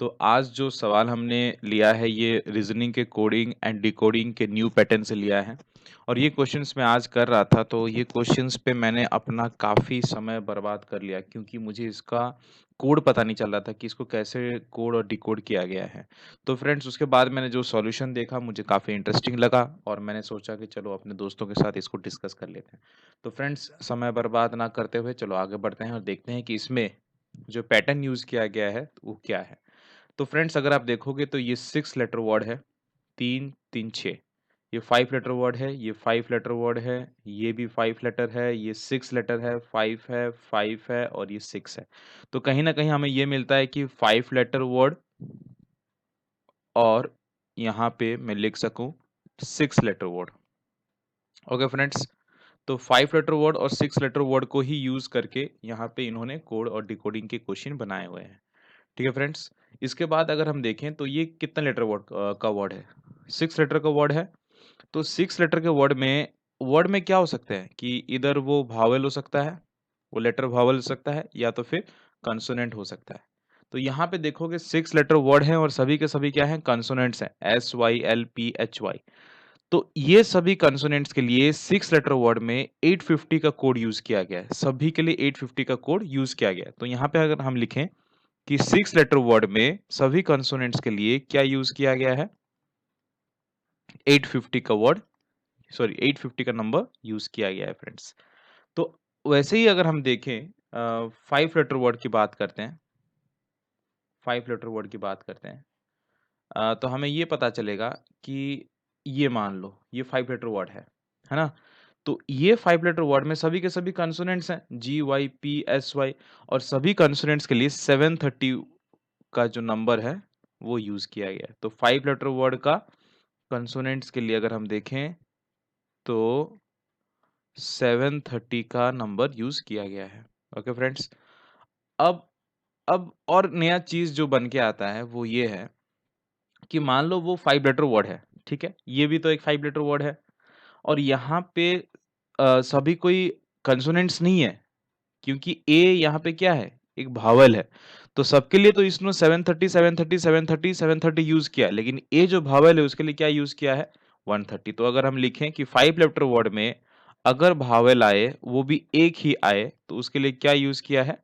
तो आज जो सवाल हमने लिया है ये रीजनिंग के कोडिंग एंड डिकोडिंग के न्यू पैटर्न से लिया है और ये क्वेश्चंस मैं आज कर रहा था तो ये क्वेश्चंस पे मैंने अपना काफ़ी समय बर्बाद कर लिया क्योंकि मुझे इसका कोड पता नहीं चल रहा था कि इसको कैसे कोड और डिकोड किया गया है। तो फ्रेंड्स उसके बाद मैंने जो सॉल्यूशन देखा मुझे काफ़ी इंटरेस्टिंग लगा और मैंने सोचा कि चलो अपने दोस्तों के साथ इसको डिस्कस कर लेते हैं। तो फ्रेंड्स समय बर्बाद ना करते हुए चलो आगे बढ़ते हैं और देखते हैं कि इसमें जो पैटर्न यूज़ किया गया है वो क्या है। तो फ्रेंड्स अगर आप देखोगे तो ये 6 लेटर वर्ड है, 3, 3, 6। ये 5 लेटर वर्ड है, ये 5 लेटर वर्ड है, ये भी 5 लेटर है, ये 6 लेटर है, 5 है और ये 6 है। तो कहीं न कहीं हमें ये मिलता है कि 5 लेटर वर्ड और यहाँ पे मैं लिख सकूँ 6 लेटर वर्ड। ओके फ्रेंड्स, तो 5 लेटर वर्ड और 6 लेटर वर्ड को ही यूज़ करके यहाँ पे इन्होंने कोड और डिकोडिंग के क्वेश्चन बनाए हुए हैं। ठीक है फ्रेंड्स, इसके बाद अगर हम देखें तो ये कितना लेटर वर्ड का वर्ड है? 6 लेटर का वर्ड है, तो 6 लेटर के वर्ड में क्या हो सकते हैं कि इधर वो वावेल हो सकता है, वो लेटर वावेल हो सकता है या तो फिर कंसोनेंट हो सकता है। तो यहाँ पे देखोगे 6 लेटर वर्ड हैं और सभी के सभी क्या हैं? कंसोनेंट्स हैं, S, Y, L, P, H, Y. तो ये सभी कंसोनेंट्स के लिए 6 लेटर वर्ड में 850 का कोड यूज़ किया गया है। सभी के लिए 850 का कोड यूज़ किया गया है। तो यहाँ पे अगर हम लिखें कि 6 लेटर वर्ड में सभी कंसोनेंट्स के लिए क्या यूज किया गया है? 850 का वर्ड, सॉरी 850 का नंबर यूज किया गया है फ्रेंड्स। तो वैसे ही अगर हम देखें 5 लेटर वर्ड की बात करते हैं, 5 लेटर वर्ड की बात करते हैं, तो हमें ये पता चलेगा कि ये मान लो ये 5 लेटर वर्ड है ना? तो ये 5 लेटर वर्ड में सभी के सभी कंसोनेंट्स हैं, जी, वाई, पी, एस, वाई और सभी कंसोनेंट्स के लिए 730 का जो नंबर है वो यूज किया गया है। तो 5 लेटर वर्ड का कंसोनेंट्स के लिए अगर हम देखें तो 730 का नंबर यूज किया गया है। ओके फ्रेंड्स, अब अब और नया चीज जो बन के आता है वो ये है कि मान लो वो 5 लेटर वर्ड है, ठीक है? ये भी तो एक 5 लेटर वर्ड है और यहाँ पे सभी कोई कंसोनेंट्स नहीं है क्योंकि ए यहाँ पे क्या है? एक वावेल है। तो सबके लिए तो इसने 730, 730, 730, 730 यूज़ किया है, लेकिन ए जो वावेल है उसके लिए क्या यूज़ किया है? 130। तो अगर हम लिखें कि 5 लेटर वर्ड में अगर वावेल आए, वो भी एक ही आए, तो उसके लिए क्या यूज़ किया है?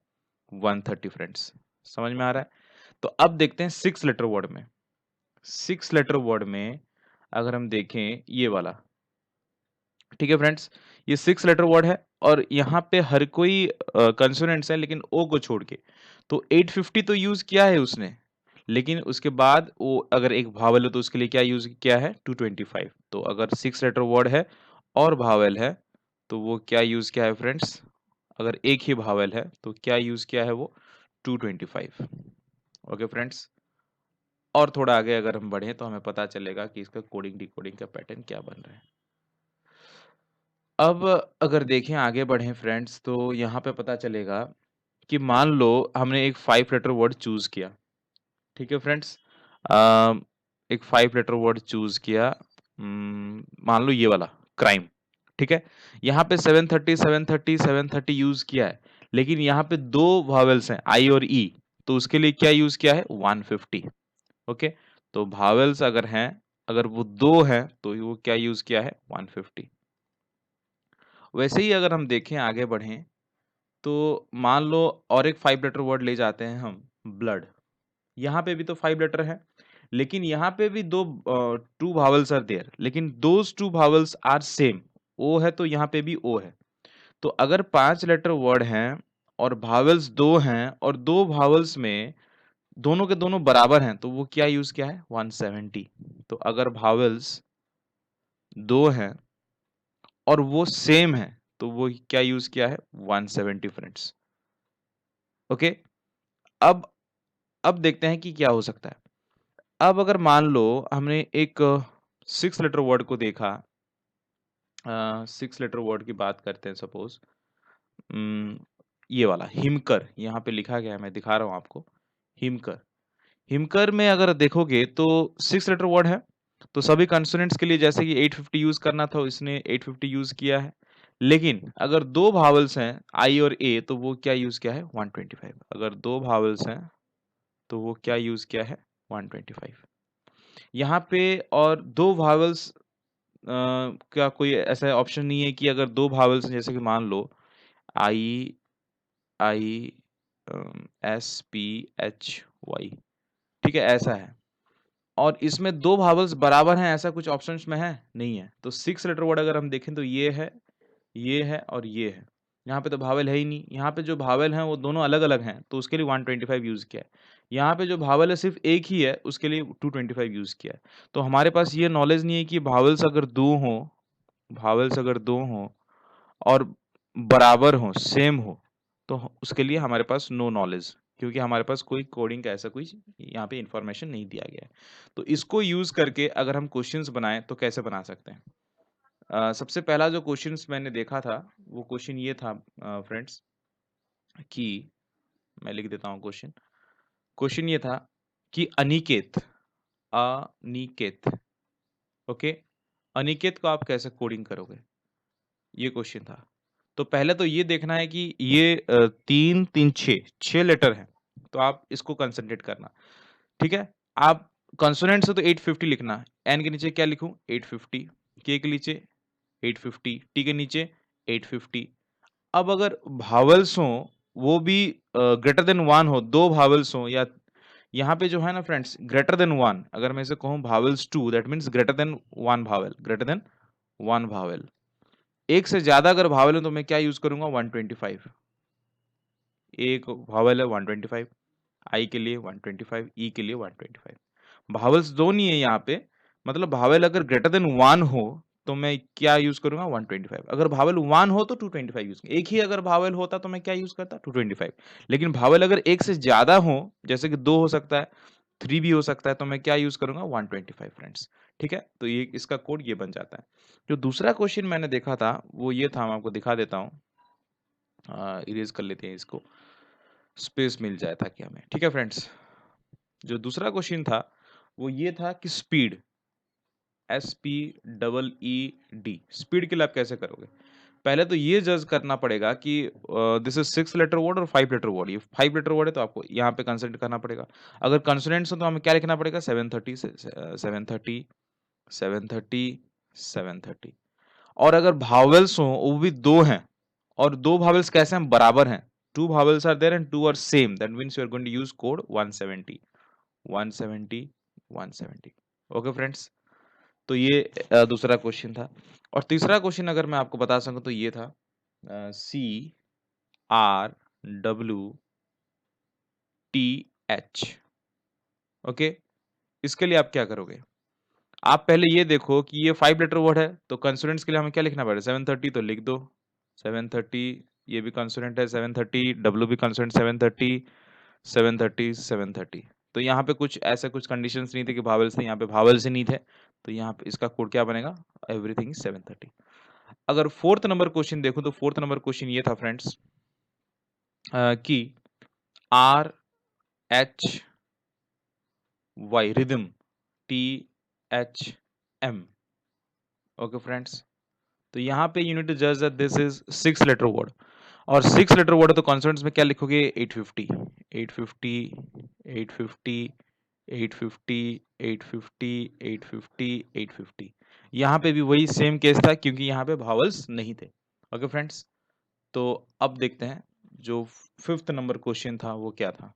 130 फ्रेंड्स। समझ में आ रहा है? तो अब देखते हैं 6 लेटर वर्ड में। 6 लेटर वर्ड में अगर हम देखें ये वाला, ठीक है फ्रेंड्स, ये 6 लेटर वर्ड है और यहाँ पे हर कोई कंसोनेंट्स है लेकिन ओ को छोड़ के। तो 850 तो यूज़ किया है उसने, लेकिन उसके बाद वो अगर एक वावेल हो तो उसके लिए क्या यूज़ किया है? 225। तो अगर 6 लेटर वर्ड है और वावेल है, तो वो क्या यूज़ किया है फ्रेंड्स? अगर एक ही वावेल है, तो क्या यूज़ किया है वो? 225। ओके फ्रेंड्स, और थोड़ा आगे अगर हम बढ़ें तो हमें पता चलेगा कि इसका कोडिंग डिकोडिंग का पैटर्न क्या बन रहा है। अब अगर देखें आगे बढ़ें फ्रेंड्स तो यहाँ पे पता चलेगा कि मान लो हमने एक 5 लेटर वर्ड चूज़ किया, ठीक है फ्रेंड्स? अ, एक 5 लेटर वर्ड चूज़ किया, मान लो ये वाला क्राइम, ठीक है? यहाँ पे 730, 730, 730 यूज़ किया है, लेकिन यहाँ पे 2 वॉवेल्स हैं आई और ई, तो उसके लिए क्या यूज़ किया है? 150। ओके? तो वॉवेल्स अगर हैं, अगर वो 2 हैं, तो वो क्या यूज़ किया है? 150। वैसे ही अगर हम देखें आगे बढ़ें, तो मान लो और एक 5 लेटर वर्ड ले जाते हैं हम, ब्लड। यहाँ पे भी तो 5 लेटर है, लेकिन यहाँ पे भी 2 वॉवेल्स आर देयर, लेकिन दोज़ 2 वॉवेल्स आर सेम। ओ है तो यहाँ पे भी ओ है। तो अगर 5 लेटर वर्ड हैं और वॉवेल्स 2 हैं और 2 वॉवेल्स में दोनों के दोनों बराबर हैं, तो वो क्या यूज़ किया है? 170। तो अगर वॉवेल्स 2 हैं और वो सेम है, तो वो क्या यूज़ किया है? 170 फ्रेंड्स। ओके? अब अब देखते हैं कि क्या हो सकता है। अब अगर मान लो हमने एक 6 लेटर वर्ड को देखा, 6 लेटर वर्ड की बात करते हैं सपोज़, उम, ये वाला हिमकर, यहाँ पे लिखा गया है, मैं दिखा रहा हूँ आपको, हिमकर। हिमकर में अगर देखोगे तो 6 लेटर वर्ड है, तो सभी कंसोनेंट्स के लिए जैसे कि 850 यूज़ करना था, इसने 850 यूज़ किया है। लेकिन अगर 2 वॉवेल्स हैं, आई और ए, तो वो क्या यूज़ किया है? 125। अगर 2 वॉवेल्स हैं, तो वो क्या यूज किया है, 125। यहाँ पे और दो भावल्स, क्या कोई ऐसा ऑप्शन नहीं है कि अगर दो भावल्स जैसे कि मान लो I I S P H Y, ठीक है, ऐसा है, और इसमें दो भावल्स बराबर हैं, ऐसा कुछ ऑप्शंस में है नहीं है। तो 6 लेटर वर्ड अगर हम देखें तो ये है और ये है। यहाँ पे तो भावल है ही नहीं। यहाँ पे जो भावल हैं वो दोनों अलग अलग हैं, तो उसके लिए 125 यूज किया है। यहाँ पे जो भावल है सिर्फ एक ही है, उसके लिए 225 यूज किया है। तो हमारे पास ये नॉलेज नहीं है कि भावल्स अगर दो हों और बराबर हो, सेम हो, तो उसके लिए हमारे पास नो नॉलेज, क्योंकि हमारे पास कोई कोडिंग का ऐसा कोई यहाँ पे इंफॉर्मेशन नहीं दिया गया है। तो इसको यूज करके अगर हम क्वेश्चंस बनाएं तो कैसे बना सकते हैं? सबसे पहला जो क्वेश्चंस मैंने देखा था वो क्वेश्चन ये था फ्रेंड्स, कि मैं लिख देता हूँ क्वेश्चन। क्वेश्चन ये था कि अनिकेत, ओके, अनिकेत को आप कैसे कोडिंग करोगे, ये क्वेश्चन था। तो पहले तो ये देखना है कि ये 3 3 6 लेटर हैं, तो आप इसको कंसंट्रेट करना, ठीक है। आप कंसोनेंट से तो 850 लिखना, एन के नीचे क्या लिखूं, 850, के नीचे 850, टी के नीचे 850। अब अगर भावल्स हो, वो भी ग्रेटर देन वन हो, दो भावल्स हो, या यहाँ पे जो है ना फ्रेंड्स, ग्रेटर देन वन, अगर मैं इसे कहूँ vowels two, that means greater than one vowel, greater than one vowel. एक से ज्यादा अगर भावल हो तो मैं क्या यूज करूंगा, 125। एक भावल है 125, आई के लिए 125, ई के लिए 125। भावल्स दो नहीं है यहाँ पे, मतलब भावल अगर ग्रेटर देन वन हो तो मैं क्या यूज करूंगा, 125। अगर भावल वन हो तो 225 यूज, एक ही अगर भावल होता तो मैं क्या यूज करता, 225। लेकिन भावल अगर एक से ज्यादा हो, जैसे कि दो हो सकता है, थ्री भी हो सकता है, तो मैं क्या यूज करूंगा, 125 फ्रेंड्स। ठीक है, तो ये इसका कोड ये बन जाता है। जो दूसरा क्वेश्चन मैंने देखा था वो ये था, मैं आपको दिखा देता हूँ, इरेज कर लेते हैं इसको, स्पेस मिल जाए ताकि हमें, ठीक है फ्रेंड्स। जो दूसरा क्वेश्चन था वो ये था कि स्पीड, SPEED, स्पीड के लिए आप कैसे करोगे? पहले तो ये जज करना पड़ेगा कि दिस इज 6 लेटर वर्ड और 5 लेटर वर्ड। ये 5 लेटर वर्ड है तो आपको यहाँ पे कंसिडर करना पड़ेगा। अगर कंसोनेंट्स हो तो हमें क्या लिखना पड़ेगा, 730 से 730 730 730। और अगर भावेल्स हो वो भी दो हैं, और दो भावेल्स कैसे हैं, बराबर हैं, two vowels are there and two are same, that means you are going to use code 170 170 170। Okay friends, तो ये दूसरा क्वेश्चन था। और तीसरा क्वेश्चन अगर मैं आपको बता सकूं तो ये था CRWTH। ओके, इसके लिए आप क्या करोगे? आप पहले ये देखो कि ये 5 लेटर वर्ड है, तो कंसोनेंट्स के लिए हमें क्या लिखना पड़ेगा, 730 तो लिख दो 730। ये भी कंसोनेंट है 730, डब्ल्यू भी कंसोनेंट 730, 730 730। तो यहाँ पे कुछ ऐसे कुछ कंडीशंस नहीं थे कि भावल्स थे, यहाँ पे भावल्स ही नहीं थे, तो यहाँ पे इसका कोड क्या बनेगा, एवरीथिंग इज 730। अगर फोर्थ नंबर क्वेश्चन देखो तो फोर्थ नंबर क्वेश्चन ये था फ्रेंड्स, कि RHY, rhythm, THM। Okay friends, तो यहाँ पे यूनिट टू जज that this is 6 letter word, और 6 लेटर वर्ड है तो कॉन्सोनेंट्स में क्या लिखोगे, 850 850 850 850 850 850 850। यहाँ पे भी वही सेम केस था क्योंकि यहाँ पे भावल्स नहीं थे। ओके फ्रेंड्स, तो अब देखते हैं जो फिफ्थ नंबर क्वेश्चन था वो क्या था।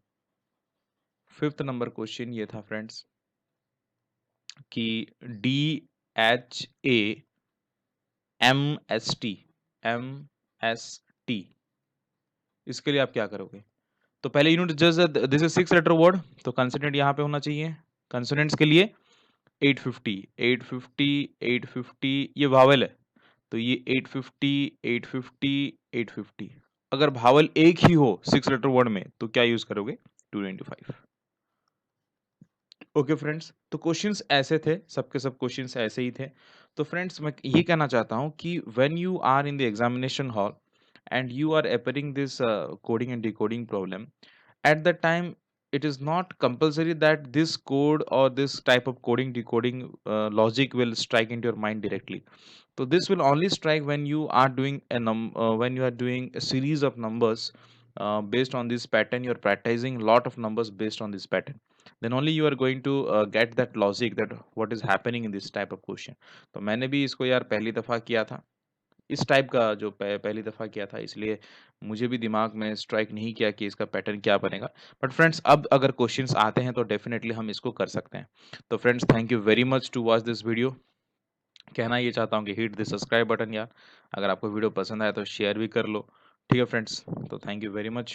फिफ्थ नंबर क्वेश्चन ये था फ्रेंड्स कि DHAMST, इसके लिए आप क्या करोगे? तो पहले you need just this is 6 letter word, तो कंसोनेंट यहाँ पे होना चाहिए। कंसोनेंट्स के लिए 850 850 850, ये भावल है तो ये 850 850 850। अगर भावल एक ही हो 6 लेटर वर्ड में तो क्या यूज करोगे, 225। ओके फ्रेंड्स, तो क्वेश्चंस ऐसे थे, सबके सब क्वेश्चंस ऐसे ही थे। तो फ्रेंड्स मैं ये कहना चाहता हूँ कि when you are in the examination hall and you are appearing this coding and decoding problem, at that time it is not compulsory that this code or this type of coding decoding logic will strike into your mind directly. So this will only strike when you are doing when you are doing a series of numbers based on this pattern, you're practicing lot of numbers based on this pattern, then only you are going to get that logic that what is happening in this type of question. तो मैंने भी इसको यार पहली दफ़ा किया था, इस टाइप का जो पहली दफ़ा किया था, इसलिए मुझे भी दिमाग में स्ट्राइक नहीं किया कि इसका पैटर्न क्या बनेगा। बट फ्रेंड्स अब अगर क्वेश्चंस आते हैं तो डेफिनेटली हम इसको कर सकते हैं। तो friends thank you very much to watch this video. कहना ये चाहता हूँ कि हिट द सब्सक्राइब बटन यार, अगर आपको वीडियो पसंद आया तो शेयर भी कर लो। ठीक है फ्रेंड्स, तो थैंक यू वेरी मच।